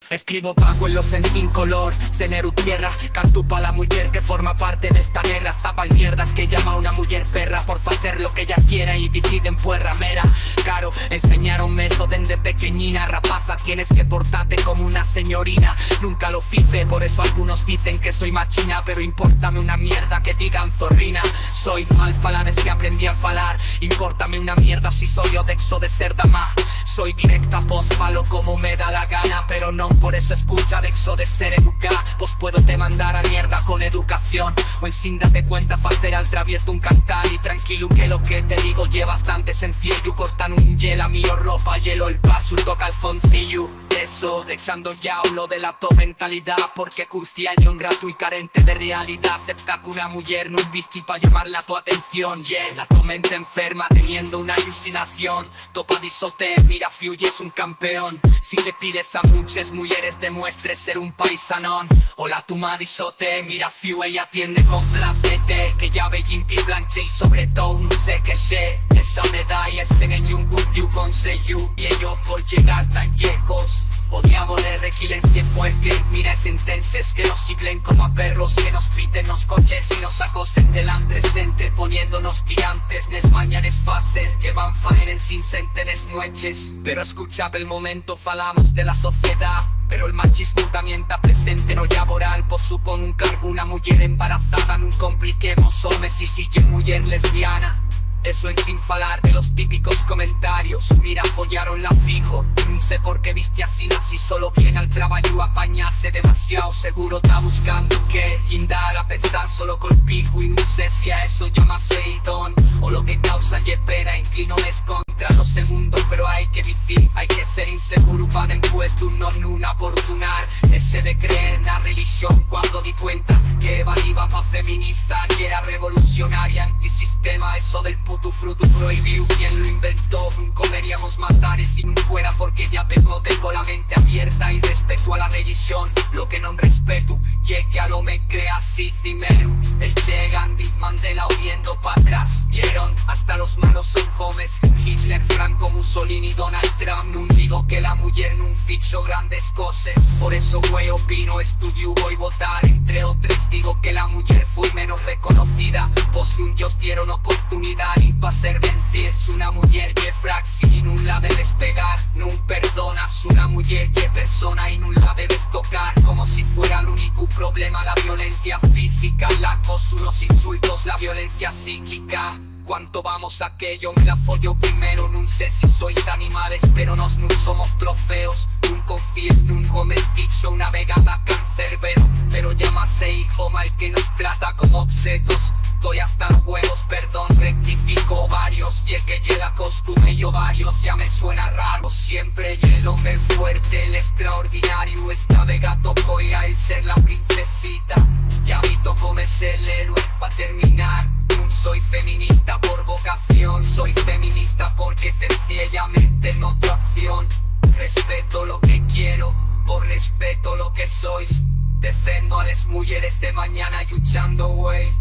Escribo pajuelos en sin color, Seneru tierra, canto pa' la mujer que forma parte de esta guerra. Estapa el mierdas que llama a una mujer perra por hacer lo que ella quiera y decide en puerra mera. Caro, enseñaronme eso desde pequeñina. Rapaza, tienes que portarte como una señorina. Nunca lo hice, por eso algunos dicen que soy machina, pero importame una mierda que digan zorrina. Soy mal falar, es que aprendí a falar. Importame una mierda si soy odexo de ser dama. Soy directa, post falo como me da la gana, pero no por eso escucha Dexo de ser educada. Pues puedo te mandar a mierda con educación, o en sin date cuenta facer al travieso un cantar. Y tranquilo que lo que te digo lleva bastante sencillo. Cortan un hielo mío ropa, hielo el paso, toca calzoncillo. Eso, dejando ya lo de la to mentalidad, porque curti año ingrato y carente de realidad. Acepta que una mujer no visti pa' llamarle a tu atención. La tu mente enferma teniendo una alucinación. Topa disote, mira Fiuy es un campeón. Si le pides a muchas mujeres demuestre ser un paisanón. Hola tu madisote, mira Fiuy ella atiende con placete. Que ya ve Jimpi planche y sobre todo no sé qué sé. Esa medalla es en el un cultiu con seyu. Y ellos por llegar tan lejos odiamos de requilencia porque mira sentencias que nos siglen como a perros, que nos piten los coches y nos acosen delante presente, poniéndonos tirantes. Nes mañanes fácil que van faer en sin sentenes nueches. Pero escucha el momento falamos de la sociedad, pero el machismo también está presente no laboral. Pues supone un cargo una mujer embarazada, no compliquemos hombres si sigue mujer lesbiana. Eso en sin falar de los típicos comentarios. Mira, follaron la fijo. No sé por qué viste así, si solo viene al trabajo apañarse demasiado. Seguro está buscando que indar a pensar solo con pijo. Y no sé si a eso llama seitón o lo que causa ye pena. Inclino es contra lo segundo, pero hay que vivir. Hay que ser inseguro para el puesto, no una oportunar. Ese de creer en la religión cuando di cuenta que Eva iba pa' feminista y era revolucionaria, antisistema. Eso del puto fruto prohibido, quien lo inventó. No comeríamos más tares si no fuera porque ya no tengo la mente abierta y respeto a la religión. Lo que no respeto, ye que a lo me crea así cimero. El Che, Gandhi, Mandela huyendo pa' atrás. Vieron, hasta los malos son jóvenes. Hitler, Franco, Mussolini, Donald Trump. No digo que la mujer no fichó grandes cosas. Por eso güey opino, estudio, voy votar. Entre otros digo que la mujer fue menos reconocida. Pues no ellos dieron oportunidad y pa' ser vencida. Es una mujer que fraxi y no la debes pegar. No perdonas una mujer que persona y no la debes tocar. Como si fuera el único problema la violencia física, el acoso, los insultos, la violencia psíquica. ¿Cuánto vamos a que yo me la follo primero? No sé si sois animales, pero no somos trofeos. No confíes, no comer pizza, una vegada cancerbero. Pero llámase hijo mal que nos trata como objetos. Estoy hasta los huevos, perdón, rectifico varios. Y es que llega costumbre y varios, ya me suena raro. Siempre hielo me fuerte, el extraordinario. Esta vega tocó y a él ser la princesita. Y a mí tocó me ser el héroe pa' terminar. No soy feminista por vocación, soy feminista porque sencillamente no otra opción. Respeto lo que quiero, por respeto lo que sois. Defendo a las mujeres de mañana luchando, wey.